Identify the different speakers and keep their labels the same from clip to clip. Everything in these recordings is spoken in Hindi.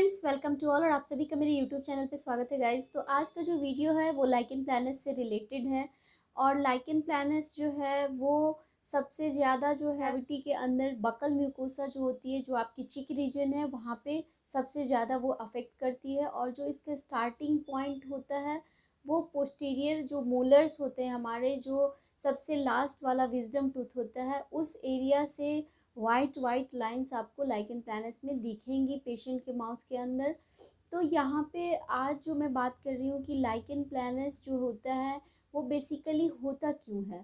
Speaker 1: Friends, welcome to all. और आप सभी का मेरे यूट्यूब चैनल पे स्वागत है गाइस। तो आज का जो वीडियो है वो लाइकेन प्लैनस से रिलेटेड है। और लाइकेन प्लैनस जो है वो सबसे ज़्यादा जो है कैविटी के अंदर बकल म्यूकोसा जो होती है, जो आपकी चिक रीजन है, वहाँ पे सबसे ज़्यादा वो अफेक्ट करती है। और जो इसका स्टार्टिंग पॉइंट होता है वो पोस्टीरियर जो मोलर्स होते हैं हमारे, जो सबसे लास्ट वाला विजडम टूथ होता है, उस एरिया से वाइट वाइट लाइंस आपको लाइकेन प्लैनस में दिखेंगी पेशेंट के माउथ के अंदर। तो यहाँ पे आज जो मैं बात कर रही हूँ कि लाइकेन प्लैनस जो होता है वो बेसिकली होता क्यों है।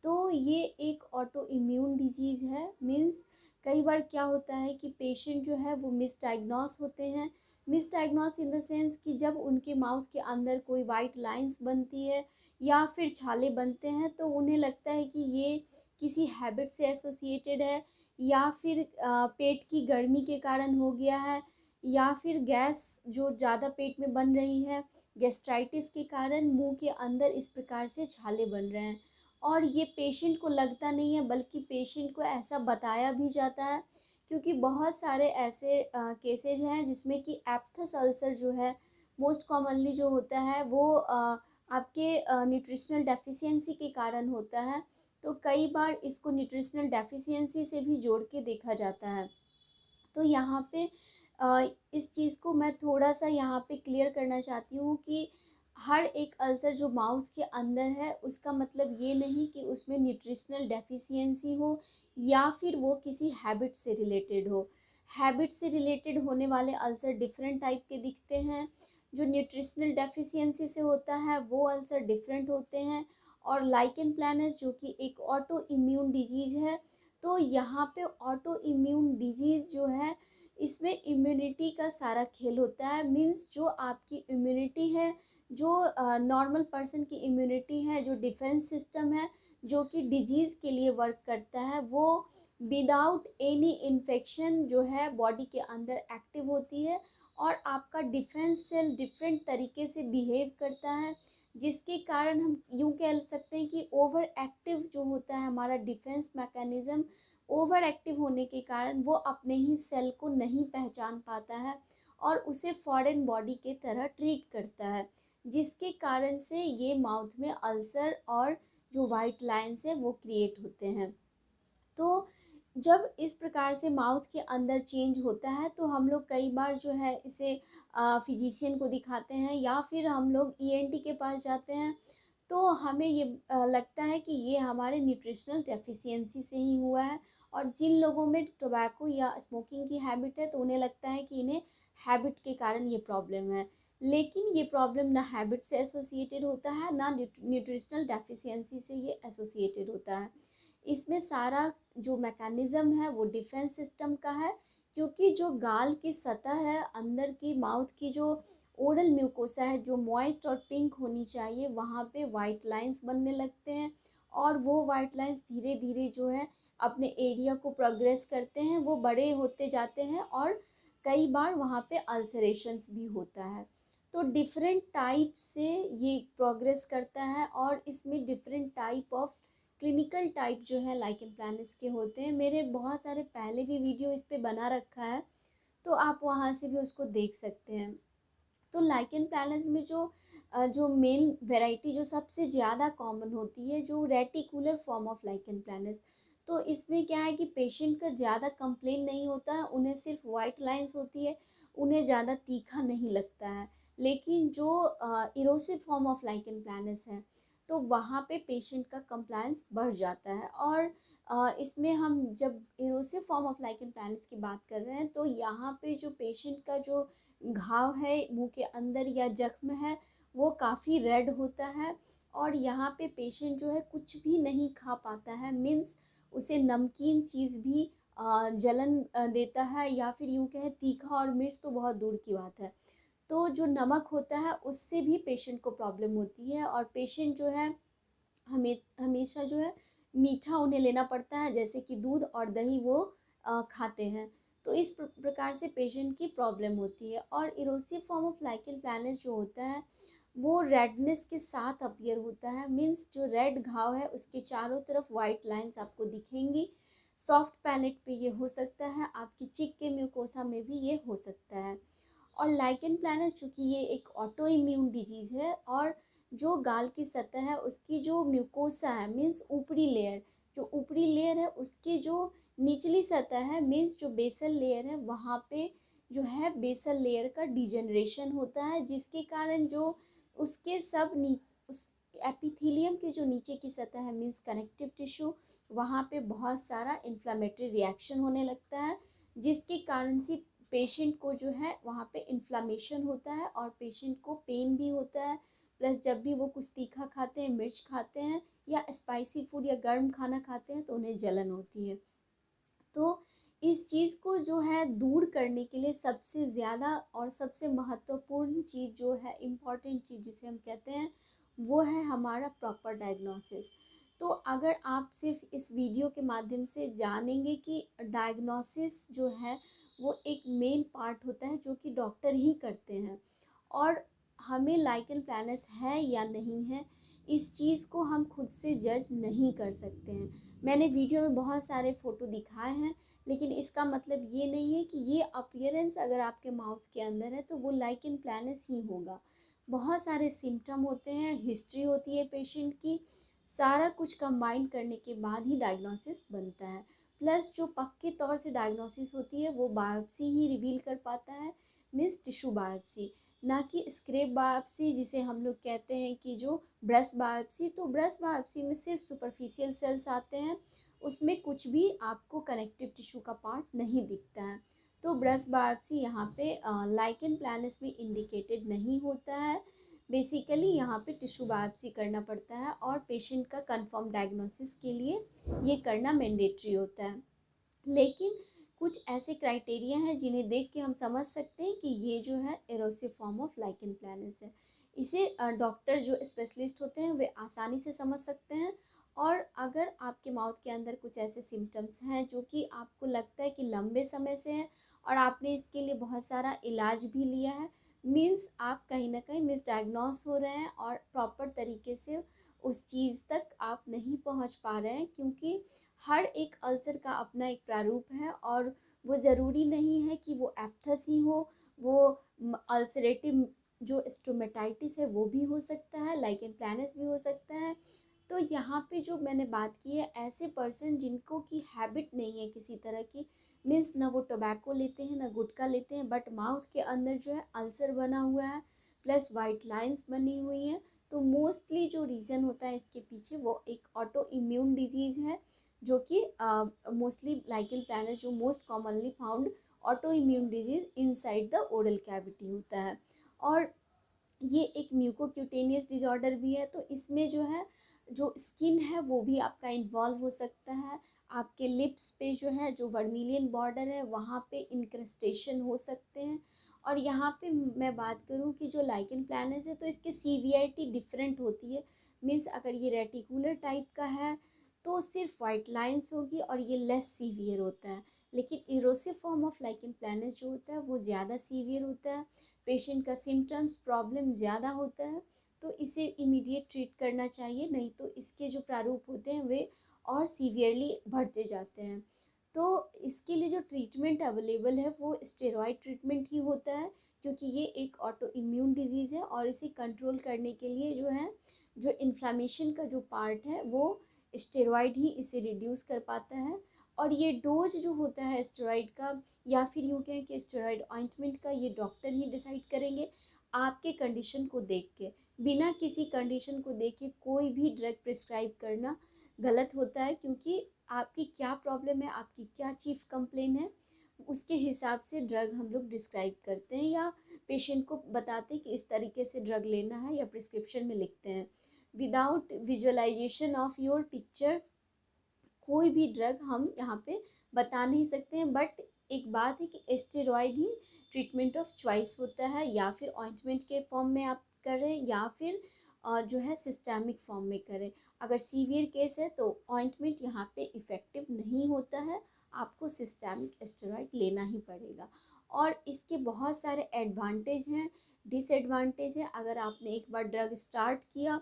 Speaker 1: तो ये एक ऑटो इम्यून डिजीज़ है। मीन्स कई बार क्या होता है कि पेशेंट जो है वो मिसडाइग्नोस होते हैं। मिसडाइग्नोस इन द सेंस कि जब उनके माउथ के अंदर कोई वाइट लाइंस बनती है या फिर छाले बनते हैं तो उन्हें लगता है कि ये किसी हैबिट से एसोसिएटेड है, या फिर पेट की गर्मी के कारण हो गया है, या फिर गैस जो ज़्यादा पेट में बन रही है, गैस्ट्राइटिस के कारण मुंह के अंदर इस प्रकार से छाले बन रहे हैं। और ये पेशेंट को लगता नहीं है, बल्कि पेशेंट को ऐसा बताया भी जाता है, क्योंकि बहुत सारे ऐसे केसेज हैं जिसमें कि एप्थस अल्सर जो है मोस्ट कॉमनली जो होता है वो आपके न्यूट्रिशनल डेफिशिएंसी के कारण होता है। तो कई बार इसको न्यूट्रिशनल डेफिशिएंसी से भी जोड़ के देखा जाता है। तो यहाँ पे इस चीज़ को मैं थोड़ा सा यहाँ पे क्लियर करना चाहती हूँ कि हर एक अल्सर जो माउथ के अंदर है उसका मतलब ये नहीं कि उसमें न्यूट्रिशनल डेफिशिएंसी हो या फिर वो किसी हैबिट से रिलेटेड हो। हैबिट से रिलेटेड होने वाले अल्सर डिफरेंट टाइप के दिखते हैं। जो न्यूट्रिशनल डेफिशिएंसी से होता है वो अल्सर डिफरेंट होते हैं। और लाइकेन प्लैनस जो कि एक ऑटो इम्यून डिजीज़ है, तो यहाँ पे ऑटो इम्यून डिजीज़ जो है इसमें इम्यूनिटी का सारा खेल होता है। मीन्स जो आपकी इम्यूनिटी है, जो नॉर्मल पर्सन की इम्यूनिटी है, जो डिफेंस सिस्टम है, जो कि डिजीज़ के लिए वर्क करता है, वो विदाउट एनी इन्फेक्शन जो है बॉडी के अंदर एक्टिव होती है। और आपका डिफेंस सेल डिफरेंट तरीके से बिहेव करता है, जिसके कारण हम यूँ कह सकते हैं कि ओवर एक्टिव जो होता है हमारा डिफेंस मैकेनिज़्म, ओवर एक्टिव होने के कारण वो अपने ही सेल को नहीं पहचान पाता है और उसे फॉरेन बॉडी के तरह ट्रीट करता है, जिसके कारण से ये माउथ में अल्सर और जो वाइट लाइंस है वो क्रिएट होते हैं। तो जब इस प्रकार से माउथ के अंदर चेंज होता है तो हम लोग कई बार जो है इसे फिजिशियन को दिखाते हैं या फिर हम लोग ईएनटी के पास जाते हैं। तो हमें ये लगता है कि ये हमारे न्यूट्रिशनल डेफिशिएंसी से ही हुआ है। और जिन लोगों में टोबैको या स्मोकिंग की हैबिट है तो उन्हें लगता है कि इन्हें हैबिट के कारण ये प्रॉब्लम है। लेकिन ये प्रॉब्लम ना हैबिट से एसोसिएटेड होता है, ना न्यूट्रिशनल डेफिशिएंसी से ये एसोसिएटेड होता है। इसमें सारा जो मैकेनिज़्म है वो डिफेंस सिस्टम का है, क्योंकि जो गाल की सतह है अंदर की माउथ की, जो ओरल म्यूकोसा है, जो मॉइस्ट और पिंक होनी चाहिए, वहाँ पे वाइट लाइंस बनने लगते हैं। और वो वाइट लाइंस धीरे धीरे जो है अपने एरिया को प्रोग्रेस करते हैं, वो बड़े होते जाते हैं और कई बार वहाँ पे अल्सरेशंस भी होता है। तो डिफरेंट टाइप से ये प्रोग्रेस करता है और इसमें different type of clinical type जो है लाइकेन प्लैनस के होते हैं। मेरे बहुत सारे पहले भी वीडियो इस पे बना रखा है, तो आप वहाँ से भी उसको देख सकते हैं। तो लाइकेन प्लैनस में जो मेन वैरायटी जो सबसे ज़्यादा कॉमन होती है, जो reticular form of lichen planus. तो इसमें क्या है कि पेशेंट का ज़्यादा कंप्लेन नहीं होता है, उन्हें सिर्फ वाइट लाइंस होती है, उन्हें ज़्यादा तीखा नहीं लगता है। लेकिन जो erosive form of lichen planus है तो वहाँ पे पेशेंट का कंप्लायंस बढ़ जाता है। और इसमें हम जब erosive form of lichen planus की बात कर रहे हैं तो यहाँ पे जो पेशेंट का जो घाव है मुंह के अंदर या जख्म है वो काफ़ी रेड होता है। और यहाँ पे पेशेंट जो है कुछ भी नहीं खा पाता है। मीन्स उसे नमकीन चीज़ भी जलन देता है, या फिर यूँ कहें तीखा और मिर्च तो बहुत दूर की बात है। तो जो नमक होता है उससे भी पेशेंट को प्रॉब्लम होती है। और पेशेंट जो है हमेशा जो है मीठा उन्हें लेना पड़ता है, जैसे कि दूध और दही वो खाते हैं। तो इस प्रकार से पेशेंट की प्रॉब्लम होती है। और erosive form of lichen planus जो होता है वो रेडनेस के साथ अपीयर होता है। मीन्स जो रेड घाव है उसके चारों तरफ वाइट लाइंस आपको दिखेंगी। सॉफ्ट पैलेट पे ये हो सकता है, आपकी चिक के म्यूकोसा में भी ये हो सकता है। और लाइकेन प्लानस चूँकि ये एक ऑटो इम्यून डिजीज़ है और जो गाल की सतह है उसकी जो म्यूकोसा है मीन्स ऊपरी लेयर, जो ऊपरी लेयर है उसकी जो निचली सतह है मीन्स जो बेसल लेयर है वहाँ पे जो है बेसल लेयर का डिजेनरेशन होता है, जिसके कारण जो उसके सब उस एपिथीलियम के जो नीचे की सतह है मीन्स कनेक्टिव टिश्यू, वहाँ पे बहुत सारा इन्फ्लामेटरी रिएक्शन होने लगता है, जिसके कारण से पेशेंट को जो है वहाँ पे इन्फ्लामेशन होता है और पेशेंट को पेन भी होता है। प्लस जब भी वो कुछ तीखा खाते हैं, मिर्च खाते हैं या स्पाइसी फूड या गर्म खाना खाते हैं तो उन्हें जलन होती है। तो इस चीज़ को जो है दूर करने के लिए सबसे ज़्यादा और सबसे महत्वपूर्ण चीज़ जो है, इम्पॉर्टेंट चीज़ जिसे हम कहते हैं, वो है हमारा प्रॉपर डायग्नोसिस। तो अगर आप सिर्फ इस वीडियो के माध्यम से जानेंगे कि डायग्नोसिस जो है वो एक मेन पार्ट होता है जो कि डॉक्टर ही करते हैं, और हमें लाइकेन प्लानस है या नहीं है इस चीज़ को हम खुद से जज नहीं कर सकते हैं। मैंने वीडियो में बहुत सारे फ़ोटो दिखाए हैं, लेकिन इसका मतलब ये नहीं है कि ये अपीयरेंस अगर आपके माउथ के अंदर है तो वो लाइकेन प्लानस ही होगा। बहुत सारे सिम्टम होते हैं, हिस्ट्री होती है पेशेंट की, सारा कुछ कंबाइन करने के बाद ही डायग्नोसिस बनता है। प्लस जो पक्के तौर से डायग्नोसिस होती है वो बायोप्सी ही रिवील कर पाता है, मीन्स टिश्यू बायोप्सी, ना कि स्क्रैब बायोप्सी जिसे हम लोग कहते हैं कि जो ब्रेस्ट बायोप्सी। तो ब्रेस्ट बायोप्सी में सिर्फ सुपरफिशियल सेल्स आते हैं, उसमें कुछ भी आपको कनेक्टिव टिश्यू का पार्ट नहीं दिखता है। तो ब्रेस्ट बायोप्सी यहाँ पे लाइकेन प्लानस में इंडिकेटेड नहीं होता है। बेसिकली यहाँ पे टिश्यू बायोप्सी करना पड़ता है और पेशेंट का कंफर्म डायग्नोसिस के लिए ये करना मैंडेटरी होता है। लेकिन कुछ ऐसे क्राइटेरिया हैं जिन्हें देख के हम समझ सकते हैं कि ये जो है एरोसिव फॉर्म ऑफ लाइकेन प्लानस है। इसे डॉक्टर जो स्पेशलिस्ट होते हैं वे आसानी से समझ सकते हैं। और अगर आपके माउथ के अंदर कुछ ऐसे सिम्टम्स हैं जो कि आपको लगता है कि लंबे समय से हैं और आपने इसके लिए बहुत सारा इलाज भी लिया है, मीन्स आप कहीं ना कहीं मिसडायग्नोस हो रहे हैं और प्रॉपर तरीके से उस चीज़ तक आप नहीं पहुंच पा रहे हैं, क्योंकि हर एक अल्सर का अपना एक प्रारूप है और वो ज़रूरी नहीं है कि वो एप्थस ही हो, वो अल्सरेटिव जो स्टोमेटाइटिस है वो भी हो सकता है, लाइकेन प्लानस भी हो सकता है। तो यहाँ पे जो मैंने बात की है, ऐसे पर्सन जिनको की हैबिट नहीं है किसी तरह की, मीन्स ना वो टोबैको लेते हैं ना गुटखा लेते हैं, बट माउथ के अंदर जो है अल्सर बना हुआ है प्लस वाइट लाइंस बनी हुई हैं, तो मोस्टली जो रीज़न होता है इसके पीछे वो एक ऑटो इम्यून डिजीज़ है, जो कि मोस्टली लाइकेन प्लानस जो most commonly found auto immune disease inside the oral cavity होता है। और ये एक म्यूकोक्यूटेनियस डिजॉर्डर भी है, तो इसमें जो है जो स्किन है वो भी आपका इन्वॉल्व हो सकता है। आपके लिप्स पे जो है जो वर्मिलियन बॉर्डर है वहाँ पे इंक्रस्टेशन हो सकते हैं। और यहाँ पे मैं बात करूँ कि जो लाइकेन प्लानस है तो इसकी सीवियरिटी डिफरेंट होती है, मीन्स अगर ये रेटिकुलर टाइप का है तो सिर्फ वाइट लाइंस होगी और ये लेस सीवियर होता है, लेकिन इरोसिव फॉर्म ऑफ लाइकेन प्लानस जो होता है वो ज़्यादा सीवियर होता है, पेशेंट का सिम्टम्स प्रॉब्लम ज़्यादा होता है, तो इसे इमीडिएट ट्रीट करना चाहिए, नहीं तो इसके जो प्रारूप होते हैं वे और सीवियरली बढ़ते जाते हैं। तो इसके लिए जो ट्रीटमेंट अवेलेबल है वो स्टेरॉयड ट्रीटमेंट ही होता है, क्योंकि ये एक ऑटो इम्यून डिजीज़ है और इसे कंट्रोल करने के लिए जो है जो इन्फ्लामेशन का जो पार्ट है वो स्टेरॉयड ही इसे रिड्यूस कर पाता है। और ये डोज जो होता है स्टेरॉयड का, या फिर यूँ कहें कि स्टेरॉयड ऑइंटमेंट का, ये डॉक्टर ही डिसाइड करेंगे आपके कंडीशन को देख के। बिना किसी कंडीशन को देखे कोई भी ड्रग प्रिस्क्राइब करना गलत होता है, क्योंकि आपकी क्या प्रॉब्लम है, आपकी क्या चीफ कंप्लेन है, उसके हिसाब से ड्रग हम लोग डिस्क्राइब करते हैं या पेशेंट को बताते हैं कि इस तरीके से ड्रग लेना है या प्रिस्क्रिप्शन में लिखते हैं। Without visualisation of your picture कोई भी ड्रग हम यहाँ पे बता नहीं सकते हैं। बट एक बात है कि steroid he treatment of choice होता है, या फिर ऑइंटमेंट के फॉर्म में आप करें या फिर जो है सिस्टेमिक फॉर्म में करें। अगर सीवियर केस है तो ऑइंटमेंट यहाँ पे इफ़ेक्टिव नहीं होता है, आपको सिस्टेमिक स्टेरॉयड लेना ही पड़ेगा। और इसके बहुत सारे एडवांटेज हैं, डिसएडवांटेज है। अगर आपने एक बार ड्रग स्टार्ट किया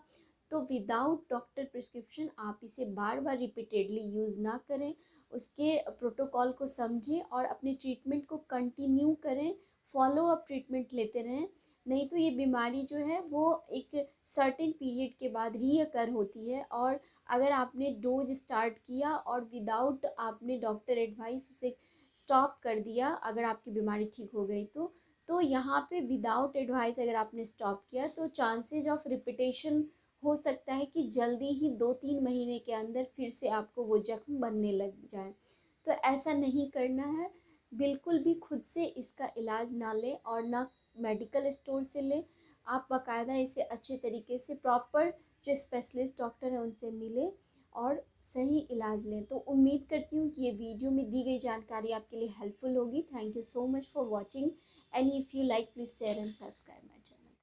Speaker 1: तो विदाउट डॉक्टर प्रिस्क्रिप्शन आप इसे बार बार रिपीटेडली यूज़ ना करें, उसके प्रोटोकॉल को समझें और अपने ट्रीटमेंट को कंटिन्यू करें फॉलो अप ट्रीटमेंट लेते रहें, नहीं तो ये बीमारी जो है वो एक सर्टेन पीरियड के बाद रीअकर होती है। और अगर आपने डोज स्टार्ट किया और विदाउट आपने डॉक्टर एडवाइस उसे स्टॉप कर दिया, अगर आपकी बीमारी ठीक हो गई तो यहाँ पे विदाउट एडवाइस अगर आपने स्टॉप किया तो चांसेस ऑफ रिपीटेशन हो सकता है कि जल्दी ही 2-3 महीने के अंदर फिर से आपको वो जख्म बनने लग जाए। तो ऐसा नहीं करना है, बिल्कुल भी खुद से इसका इलाज ना लें और ना मेडिकल स्टोर से लें। आप बाकायदा इसे अच्छे तरीके से प्रॉपर जो स्पेशलिस्ट डॉक्टर हैं उनसे मिलें और सही इलाज लें। तो उम्मीद करती हूँ कि ये वीडियो में दी गई जानकारी आपके लिए हेल्पफुल होगी। Thank you so much for watching, and if you like please share and subscribe my